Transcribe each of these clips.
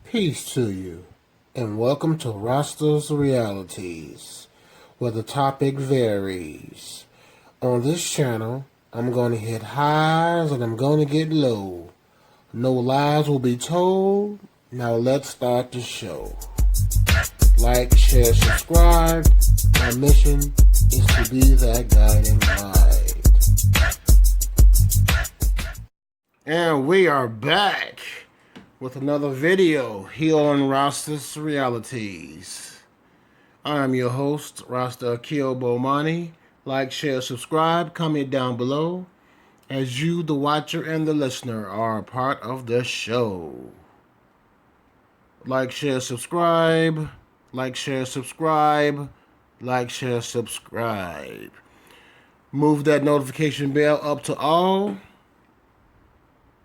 Peace to you, and welcome to Rasta's Realities, where the topic varies. On this channel, I'm going to hit highs and I'm going to get low. No lies will be told. Now let's start the show. Like, share, subscribe. My mission is to be that guiding light. And we are back with another video here on Rasta's Realities. I am your host, Rasta Akil Bomani. Like, share, subscribe, comment down below, as you, the watcher and the listener, are a part of the show. Like, share, subscribe. Like, share, subscribe. Like, share, subscribe. Move that notification bell up to all.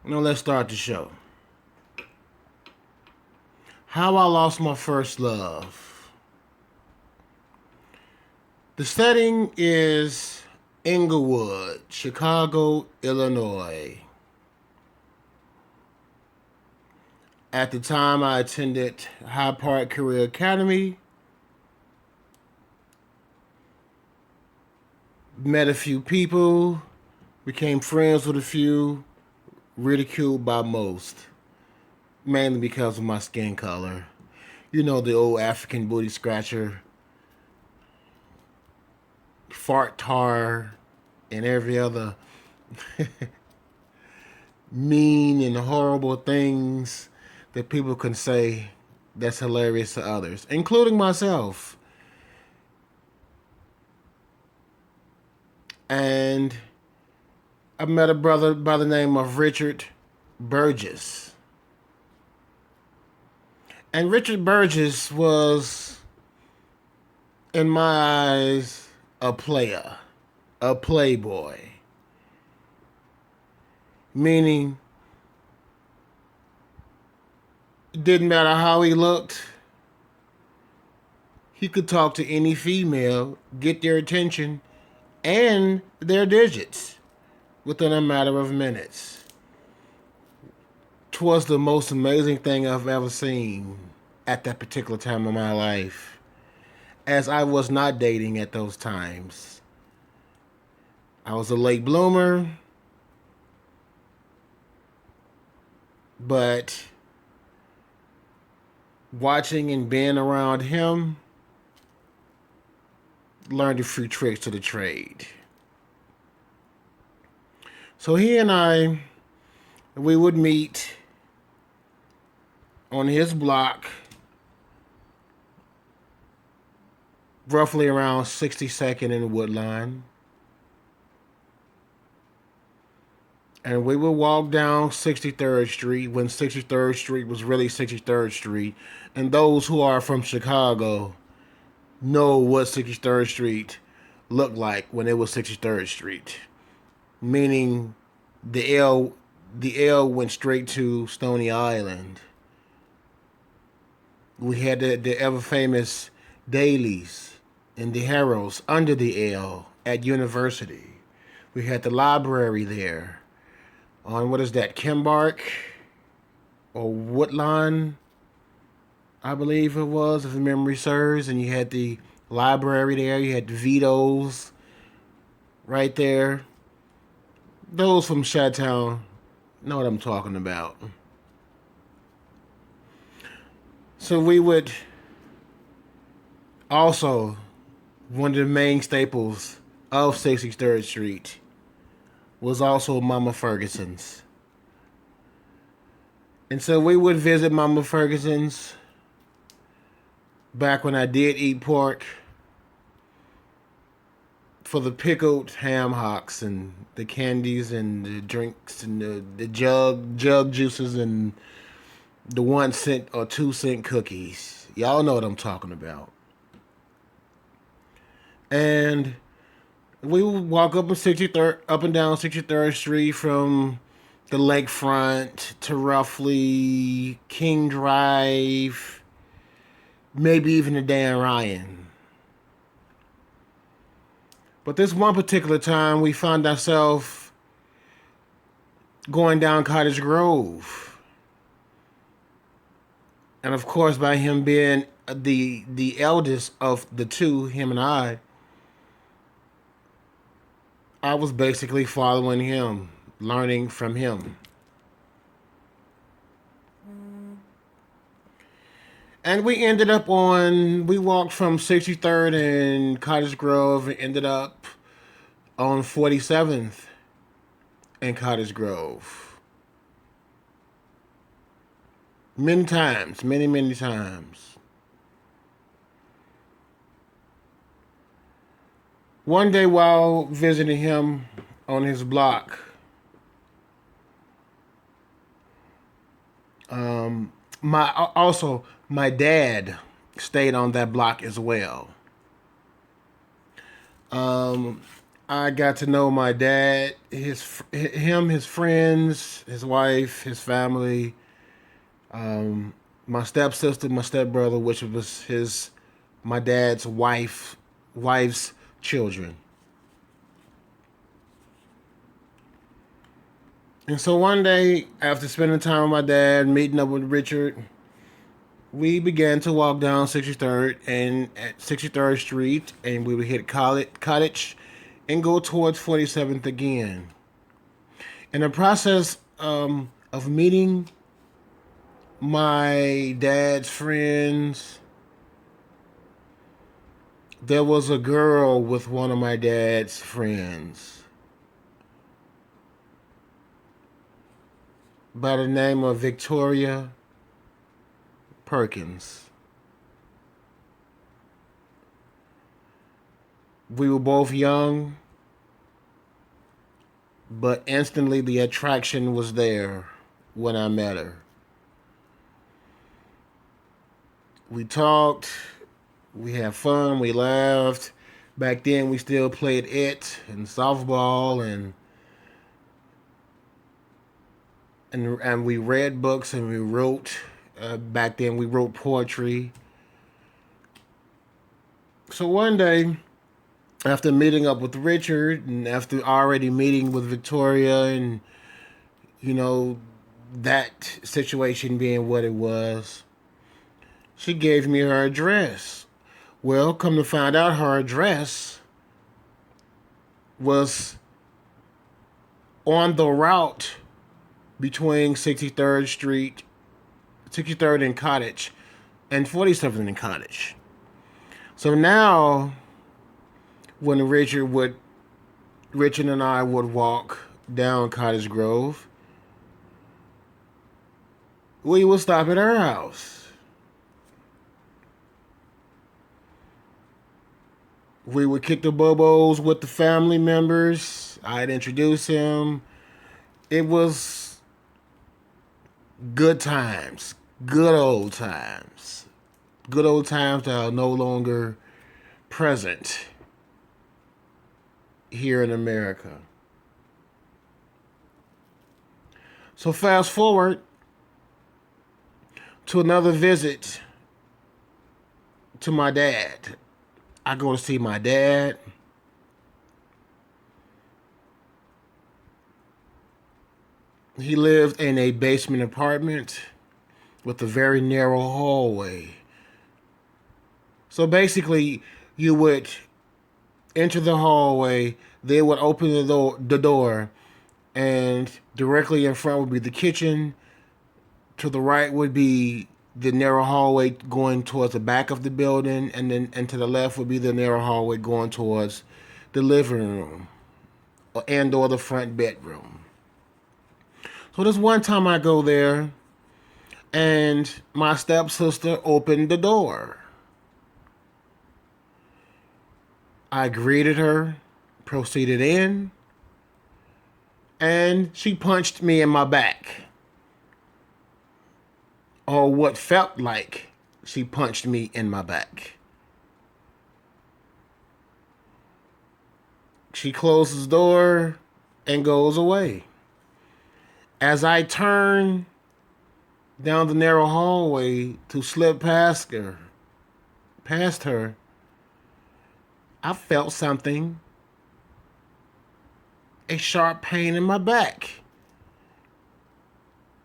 Now let's start the show. How I lost my first love. The setting is Inglewood, Chicago, Illinois. At the time, I attended High Park Career Academy. Met a few people, became friends with a few, ridiculed by most. Mainly because of my skin color. You know, the old African booty scratcher, fart tar, and every other mean and horrible things that people can say that's hilarious to others, including myself. And I met a brother by the name of Richard Burgess. And Richard Burgess was, in my eyes, a player, a playboy. Meaning, it didn't matter how he looked, he could talk to any female, get their attention, and their digits within a matter of minutes. 'Twas the most amazing thing I've ever seen at that particular time of my life, as I was not dating at those times. I was a late bloomer, but watching and being around him, learned a few tricks to the trade. So he and I, we would meet on his block, roughly around 62nd and Woodline. And we would walk down 63rd Street when 63rd Street was really 63rd Street. And those who are from Chicago know what 63rd Street looked like when it was 63rd Street. Meaning the L went straight to Stony Island. We had the ever famous dailies and the Heralds under the L at University. We had the library there on, what is that, Kimbark or Woodlawn, I believe it was, if memory serves. And you had the library there. You had the Vito's right there. Those from Chi-Town know what I'm talking about. So we would also, one of the main staples of 63rd Street was also Mama Ferguson's. And so we would visit Mama Ferguson's back when I did eat pork, for the pickled ham hocks and the candies and the drinks and the jug juices and the 1 cent or 2 cent cookies. Y'all know what I'm talking about. And we would walk up and down 63rd Street from the lakefront to roughly King Drive, maybe even the Dan Ryan. But this one particular time, we found ourselves going down Cottage Grove. And of course, by him being the eldest of the two, him and I was basically following him, learning from him. And we walked from 63rd and Cottage Grove and ended up on 47th and Cottage Grove. Many times, many times. One day while visiting him on his block, my dad stayed on that block as well. Um, I got to know my dad, his friends, his wife, his family, my stepsister, my stepbrother, which was my dad's wife's children. And so one day, after spending time with my dad, meeting up with Richard, we began to walk down 63rd and at 63rd Street, and we would hit Cottage and go towards 47th again. In the process of meeting my dad's friends, there was a girl with one of my dad's friends by the name of Victoria Perkins. We were both young, but instantly the attraction was there when I met her. We talked, we had fun, we laughed. Back then, we still played it and softball, and we read books and we wrote. Back then, we wrote poetry. So one day, after meeting up with Richard and after already meeting with Victoria, and you know that situation being what it was, she gave me her address. Well, come to find out, her address was on the route between 63rd Street, 63rd and Cottage, and 47th and Cottage. So now, when Richard and I would walk down Cottage Grove, we would stop at her house. We would kick the bobos with the family members. I'd introduce him. It was good times. Good old times. Good old times that are no longer present here in America. So fast forward to another visit to my dad. I go to see my dad. He lived in a basement apartment with a very narrow hallway. So basically, you would enter the hallway, they would open the door, and directly in front would be the kitchen. To the right would be the narrow hallway going towards the back of the building, and to the left would be the narrow hallway going towards the living room or the front bedroom. So this one time I go there, and my stepsister opened the door. I greeted her, proceeded in, and she punched me in my back. Or what felt like she punched me in my back. She closes the door and goes away. As I turn down the narrow hallway to slip past her, I felt something, a sharp pain in my back.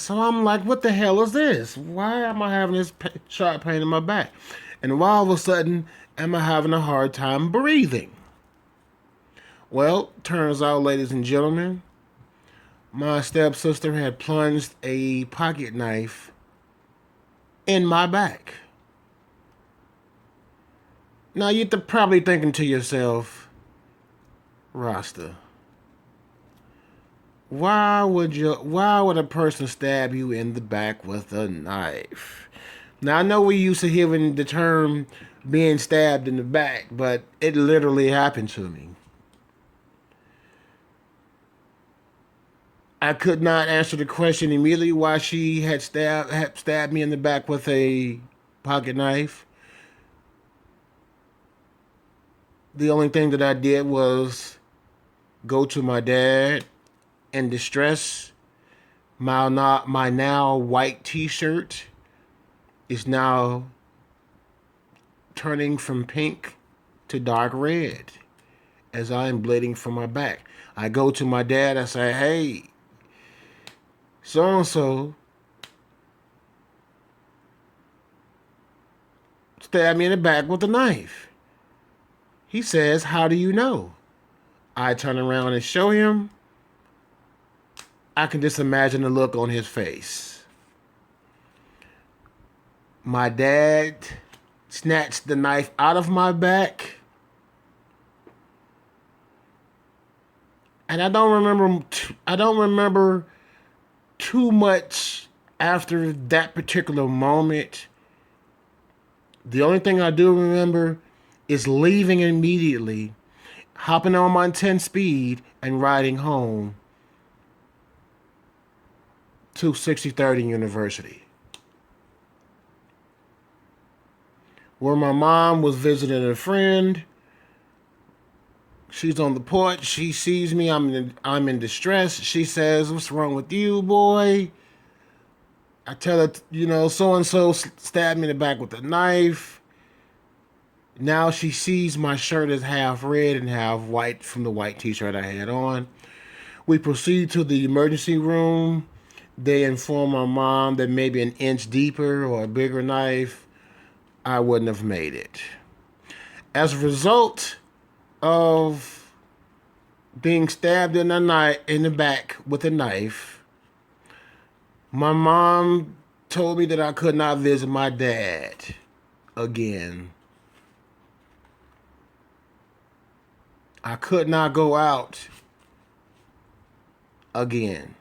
So I'm like, what the hell is this? Why am I having this sharp pain in my back? And why all of a sudden am I having a hard time breathing? Well, turns out, ladies and gentlemen, my stepsister had plunged a pocket knife in my back. Now you're probably thinking to yourself, Rasta, why would a person stab you in the back with a knife? Now I know we used to hearing the term being stabbed in the back, but it literally happened to me. I could not answer the question immediately why she had stabbed me in the back with a pocket knife. The only thing that I did was go to my dad in distress. My now white T-shirt is now turning from pink to dark red as I am bleeding from my back. I go to my dad. I say, "Hey, so and so stabbed me in the back with a knife." He says, "How do you know?" I turn around and show him. I can just imagine the look on his face. My dad snatched the knife out of my back. And I don't remember too much after that particular moment. The only thing I do remember is leaving immediately, hopping on my 10 speed and riding home to 6030 University, where my mom was visiting a friend. She's on the porch. She sees me. I'm in distress. She says, "What's wrong with you, boy?" I tell her, so and so stabbed me in the back with a knife. Now she sees my shirt is half red and half white from the white T-shirt I had on. We proceed to the emergency room. They inform my mom that maybe an inch deeper or a bigger knife, I wouldn't have made it. As a result of being stabbed in the back with a knife, my mom told me that I could not visit my dad again. I could not go out again.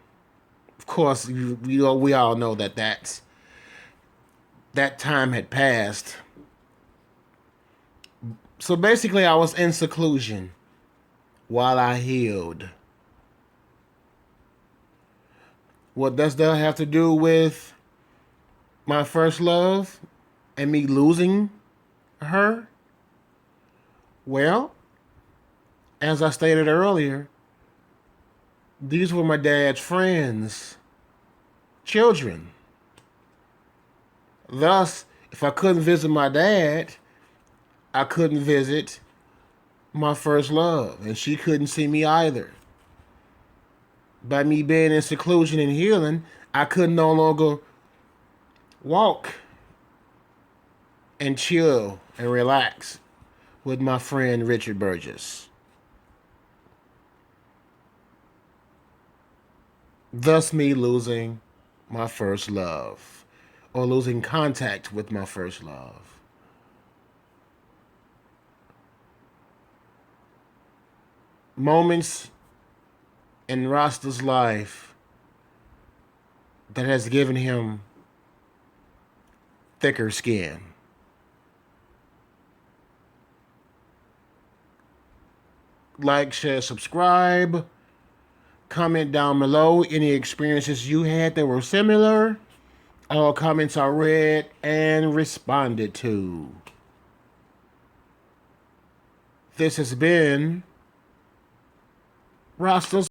Of course, we all know that time had passed. So basically, I was in seclusion while I healed. What does that have to do with my first love and me losing her? Well, as I stated earlier, these were my dad's friends, children. Thus, if I couldn't visit my dad, I couldn't visit my first love, and she couldn't see me either. By me being in seclusion and healing, I could no longer walk and chill and relax with my friend Richard Burgess. Thus, me losing my first love, or losing contact with my first love. Moments in Rasta's life that has given him thicker skin. Like, share, subscribe. Comment down below any experiences you had that were similar. All comments are read and responded to. This has been Rasta's